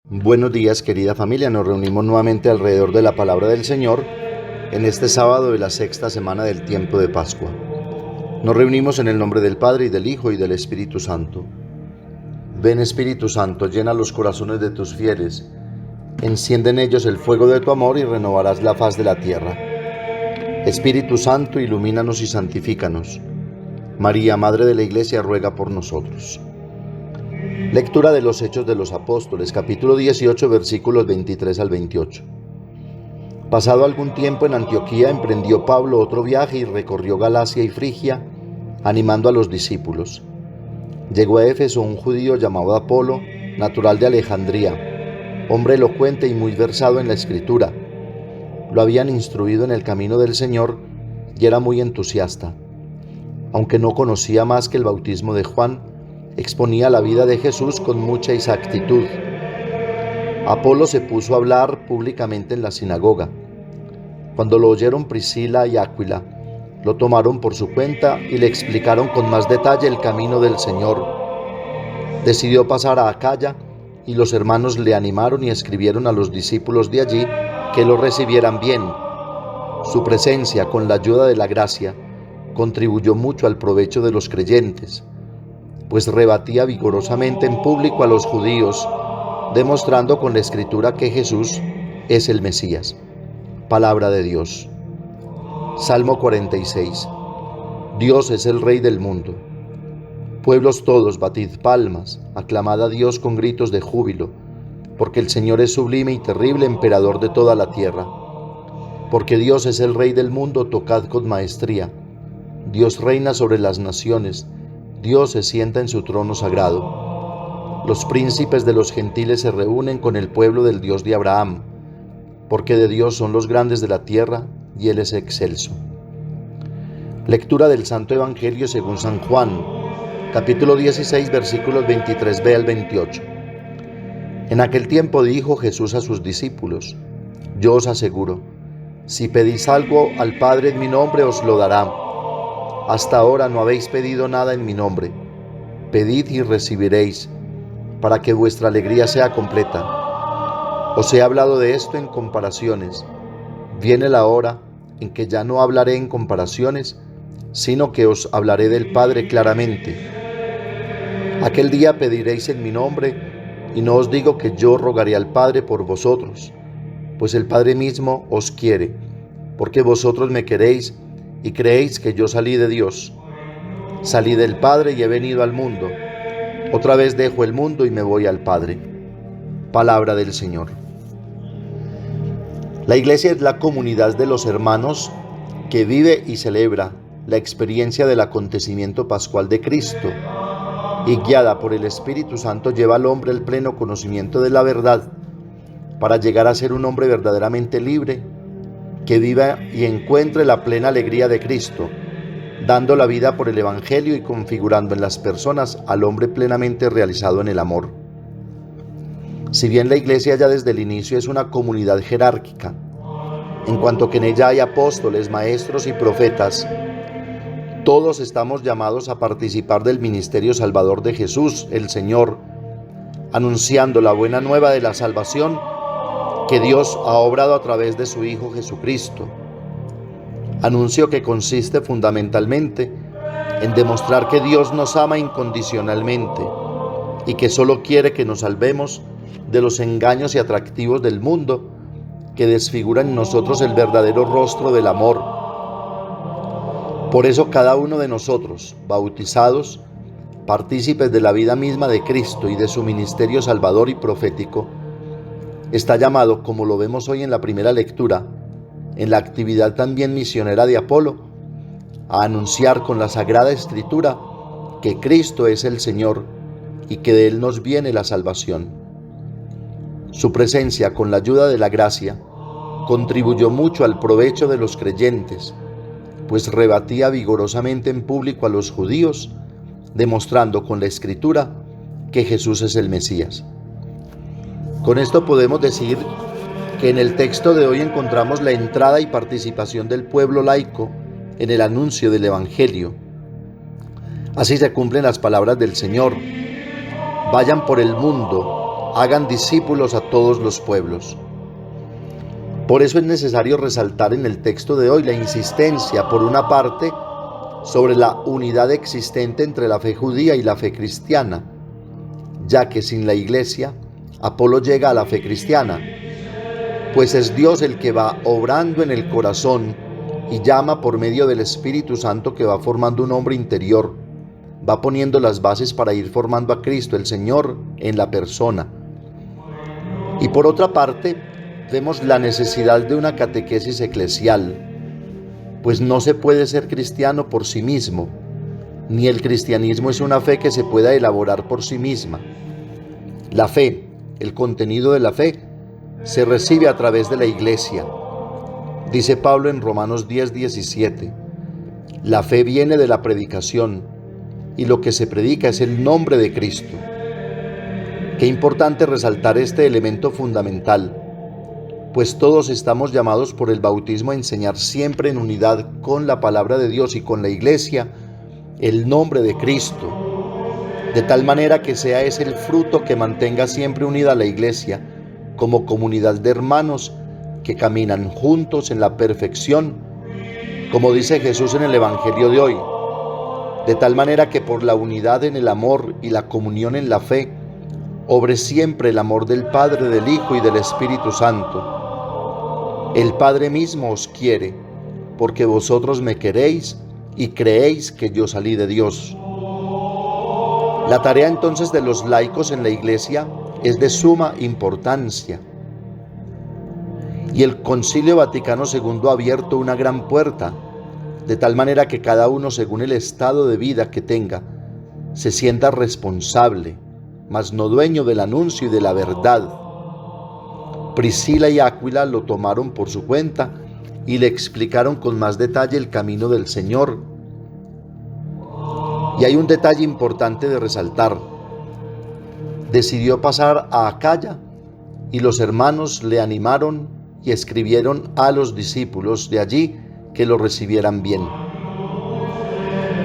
Buenos días, querida familia. Nos reunimos nuevamente alrededor de la palabra del Señor en este sábado de la sexta semana del tiempo de Pascua. Nos reunimos en el nombre del Padre, y del Hijo, y del Espíritu Santo. Ven, Espíritu Santo, llena los corazones de tus fieles, enciende en ellos el fuego de tu amor y renovarás la faz de la tierra. Espíritu Santo, ilumínanos y santifícanos. María, Madre de la Iglesia, ruega por nosotros. Lectura de los Hechos de los Apóstoles, capítulo 18, versículos 23 al 28. Pasado algún tiempo en Antioquía, emprendió Pablo otro viaje y recorrió Galacia y Frigia, animando a los discípulos. Llegó a Éfeso un judío llamado Apolo, natural de Alejandría, hombre elocuente y muy versado en la Escritura. Lo habían instruido en el camino del Señor y era muy entusiasta. Aunque no conocía más que el bautismo de Juan, exponía la vida de Jesús con mucha exactitud. Apolo se puso a hablar públicamente en la sinagoga. Cuando lo oyeron Priscila y Áquila, lo tomaron por su cuenta y le explicaron con más detalle el camino del Señor. Decidió pasar a Acaya y los hermanos le animaron y escribieron a los discípulos de allí que lo recibieran bien. Su presencia, con la ayuda de la gracia, contribuyó mucho al provecho de los creyentes, pues rebatía vigorosamente en público a los judíos, demostrando con la Escritura que Jesús es el Mesías. Palabra de Dios. Salmo 46. Dios es el Rey del mundo. Pueblos todos, batid palmas, aclamad a Dios con gritos de júbilo, porque el Señor es sublime y terrible, emperador de toda la tierra. Porque Dios es el Rey del mundo, tocad con maestría. Dios reina sobre las naciones, Dios se sienta en su trono sagrado. Los príncipes de los gentiles se reúnen con el pueblo del Dios de Abraham, porque de Dios son los grandes de la tierra, y Él es excelso. Lectura del Santo Evangelio según San Juan, capítulo 16, versículos 23b al 28. En aquel tiempo dijo Jesús a sus discípulos: Yo os aseguro, si pedís algo al Padre en mi nombre, os lo dará. Hasta ahora no habéis pedido nada en mi nombre. Pedid y recibiréis, para que vuestra alegría sea completa. Os he hablado de esto en comparaciones. Viene la hora en que ya no hablaré en comparaciones, sino que os hablaré del Padre claramente. Aquel día pediréis en mi nombre, y no os digo que yo rogaré al Padre por vosotros, pues el Padre mismo os quiere, porque vosotros me queréis y creéis que yo salí de Dios. Salí del Padre y he venido al mundo. Otra vez dejo el mundo y me voy al Padre. Palabra del Señor. La Iglesia es la comunidad de los hermanos que vive y celebra la experiencia del acontecimiento pascual de Cristo, y guiada por el Espíritu Santo lleva al hombre el pleno conocimiento de la verdad para llegar a ser un hombre verdaderamente libre, que viva y encuentre la plena alegría de Cristo, dando la vida por el Evangelio y configurando en las personas al hombre plenamente realizado en el amor. Si bien la Iglesia ya desde el inicio es una comunidad jerárquica, en cuanto que en ella hay apóstoles, maestros y profetas, todos estamos llamados a participar del ministerio salvador de Jesús, el Señor, anunciando la buena nueva de la salvación que Dios ha obrado a través de su Hijo Jesucristo. Anuncio que consiste fundamentalmente en demostrar que Dios nos ama incondicionalmente y que solo quiere que nos salvemos de los engaños y atractivos del mundo que desfiguran en nosotros el verdadero rostro del amor. Por eso cada uno de nosotros, bautizados, partícipes de la vida misma de Cristo y de su ministerio salvador y profético, está llamado, como lo vemos hoy en la primera lectura, en la actividad también misionera de Apolo, a anunciar con la Sagrada Escritura que Cristo es el Señor y que de Él nos viene la salvación. Su presencia, con la ayuda de la gracia, contribuyó mucho al provecho de los creyentes, pues rebatía vigorosamente en público a los judíos, demostrando con la Escritura que Jesús es el Mesías. Con esto podemos decir que en el texto de hoy encontramos la entrada y participación del pueblo laico en el anuncio del Evangelio. Así se cumplen las palabras del Señor: vayan por el mundo, hagan discípulos a todos los pueblos. Por eso es necesario resaltar en el texto de hoy la insistencia, por una parte, sobre la unidad existente entre la fe judía y la fe cristiana, ya que sin la Iglesia, Apolo llega a la fe cristiana, pues es Dios el que va obrando en el corazón y llama por medio del Espíritu Santo, que va formando un hombre interior, va poniendo las bases para ir formando a Cristo, el Señor, en la persona. Y por otra parte, vemos la necesidad de una catequesis eclesial, pues no se puede ser cristiano por sí mismo, ni el cristianismo es una fe que se pueda elaborar por sí misma. La fe, el contenido de la fe, se recibe a través de la Iglesia. Dice Pablo en Romanos 10:17, la fe viene de la predicación, y lo que se predica es el nombre de Cristo. Qué importante resaltar este elemento fundamental, pues todos estamos llamados por el bautismo a enseñar siempre en unidad con la palabra de Dios y con la Iglesia el nombre de Cristo, de tal manera que sea ese el fruto que mantenga siempre unida a la Iglesia como comunidad de hermanos que caminan juntos en la perfección, como dice Jesús en el Evangelio de hoy, de tal manera que por la unidad en el amor y la comunión en la fe, obre siempre el amor del Padre, del Hijo y del Espíritu Santo. El Padre mismo os quiere, porque vosotros me queréis y creéis que yo salí de Dios. La tarea entonces de los laicos en la Iglesia es de suma importancia. Y el Concilio Vaticano II ha abierto una gran puerta, de tal manera que cada uno, según el estado de vida que tenga, se sienta responsable, mas no dueño del anuncio y de la verdad. Priscila y Áquila lo tomaron por su cuenta y le explicaron con más detalle el camino del Señor. Y hay un detalle importante de resaltar. Decidió pasar a Acaya y los hermanos le animaron y escribieron a los discípulos de allí que lo recibieran bien.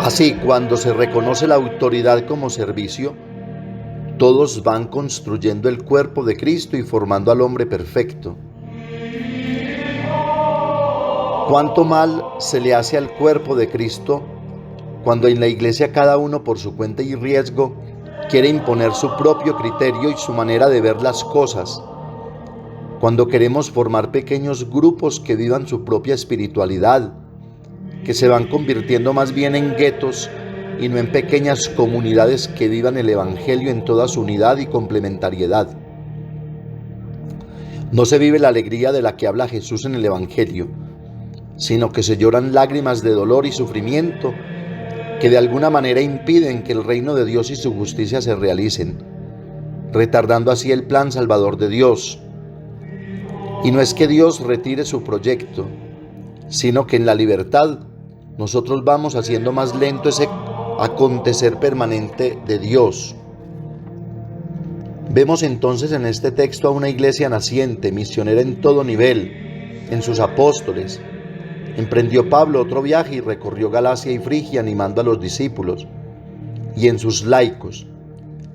Así, cuando se reconoce la autoridad como servicio, todos van construyendo el cuerpo de Cristo y formando al hombre perfecto. ¿Cuánto mal se le hace al cuerpo de Cristo cuando en la Iglesia cada uno por su cuenta y riesgo quiere imponer su propio criterio y su manera de ver las cosas? Cuando queremos formar pequeños grupos que vivan su propia espiritualidad, que se van convirtiendo más bien en guetos y no en pequeñas comunidades que vivan el Evangelio en toda su unidad y complementariedad. No se vive la alegría de la que habla Jesús en el Evangelio, sino que se lloran lágrimas de dolor y sufrimiento que de alguna manera impiden que el reino de Dios y su justicia se realicen, retardando así el plan salvador de Dios. Y no es que Dios retire su proyecto, sino que en la libertad nosotros vamos haciendo más lento ese acontecer permanente de Dios. Vemos entonces en este texto a una iglesia naciente, misionera en todo nivel, en sus apóstoles. Emprendió Pablo otro viaje y recorrió Galacia y Frigia animando a los discípulos. Y en sus laicos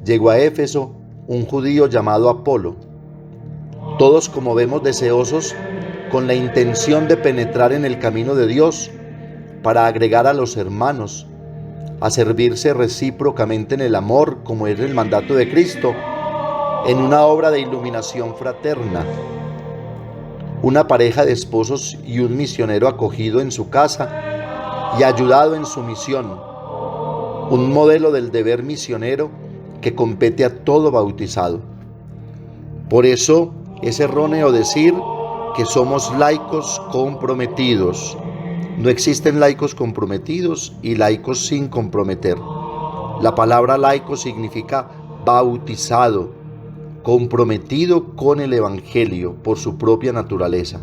llegó a Éfeso un judío llamado Apolo. Todos, como vemos, deseosos con la intención de penetrar en el camino de Dios para agregar a los hermanos, a servirse recíprocamente en el amor, como es el mandato de Cristo, en una obra de iluminación fraterna. Una pareja de esposos y un misionero acogido en su casa y ayudado en su misión. Un modelo del deber misionero que compete a todo bautizado. Por eso es erróneo decir que somos laicos comprometidos. No existen laicos comprometidos y laicos sin comprometer. La palabra laico significa bautizado, comprometido con el Evangelio por su propia naturaleza.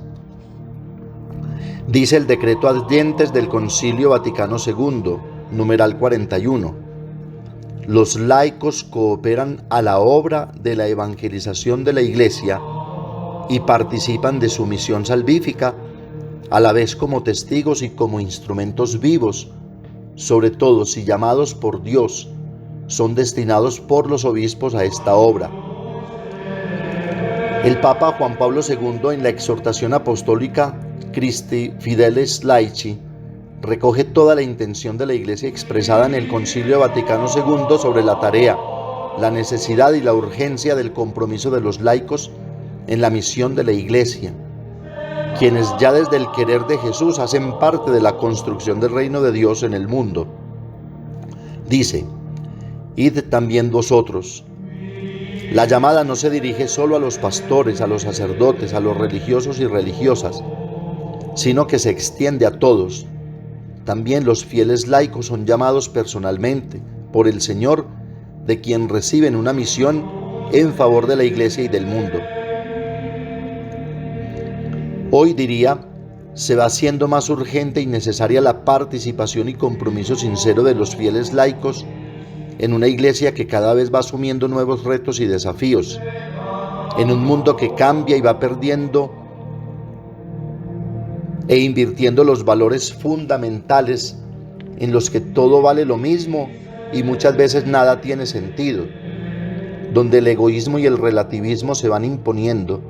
Dice el decreto Adyentes del Concilio Vaticano II, numeral 41. Los laicos cooperan a la obra de la evangelización de la Iglesia y participan de su misión salvífica, a la vez como testigos y como instrumentos vivos, sobre todo si llamados por Dios, son destinados por los obispos a esta obra. El Papa Juan Pablo II, en la exhortación apostólica Christi Fideles Laici, recoge toda la intención de la Iglesia expresada en el Concilio Vaticano II sobre la tarea, la necesidad y la urgencia del compromiso de los laicos en la misión de la Iglesia, quienes ya desde el querer de Jesús hacen parte de la construcción del reino de Dios en el mundo. Dice: id también vosotros. La llamada no se dirige solo a los pastores, a los sacerdotes, a los religiosos y religiosas, sino que se extiende a todos. También los fieles laicos son llamados personalmente por el Señor, de quien reciben una misión en favor de la Iglesia y del mundo. Hoy, diría, se va haciendo más urgente y necesaria la participación y compromiso sincero de los fieles laicos en una Iglesia que cada vez va asumiendo nuevos retos y desafíos, en un mundo que cambia y va perdiendo e invirtiendo los valores fundamentales en los que todo vale lo mismo y muchas veces nada tiene sentido, donde el egoísmo y el relativismo se van imponiendo,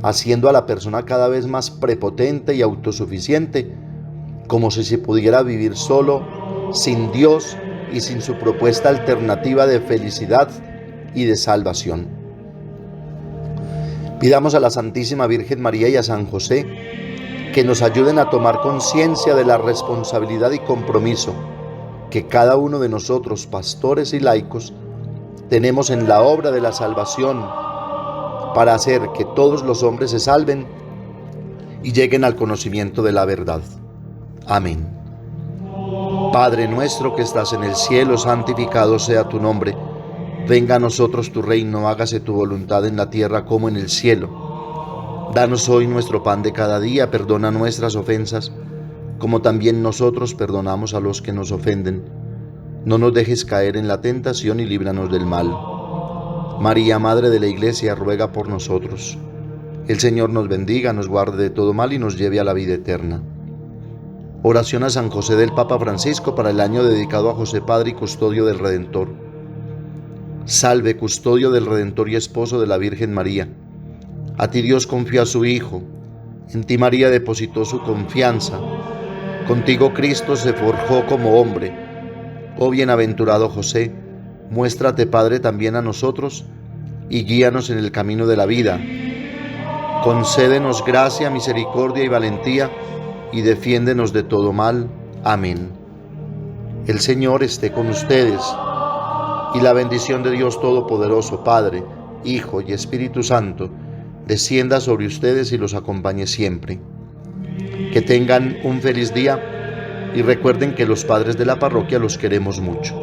haciendo a la persona cada vez más prepotente y autosuficiente, como si se pudiera vivir solo, sin Dios y sin su propuesta alternativa de felicidad y de salvación. Pidamos a la Santísima Virgen María y a San José que nos ayuden a tomar conciencia de la responsabilidad y compromiso que cada uno de nosotros, pastores y laicos, tenemos en la obra de la salvación para hacer que todos los hombres se salven y lleguen al conocimiento de la verdad. Amén. Padre nuestro que estás en el cielo, santificado sea tu nombre. Venga a nosotros tu reino, hágase tu voluntad en la tierra como en el cielo. Danos hoy nuestro pan de cada día, perdona nuestras ofensas, como también nosotros perdonamos a los que nos ofenden. No nos dejes caer en la tentación y líbranos del mal. María, Madre de la Iglesia, ruega por nosotros. El Señor nos bendiga, nos guarde de todo mal y nos lleve a la vida eterna. Oración a San José del Papa Francisco para el año dedicado a José, Padre y Custodio del Redentor. Salve, Custodio del Redentor y Esposo de la Virgen María. A ti Dios confió a su Hijo, en ti María depositó su confianza. Contigo Cristo se forjó como hombre. Oh bienaventurado José, muéstrate Padre también a nosotros y guíanos en el camino de la vida. Concédenos gracia, misericordia y valentía, y defiéndenos de todo mal. Amén. El Señor esté con ustedes, y la bendición de Dios Todopoderoso, Padre, Hijo y Espíritu Santo, descienda sobre ustedes y los acompañe siempre. Que tengan un feliz día y recuerden que los padres de la parroquia los queremos mucho.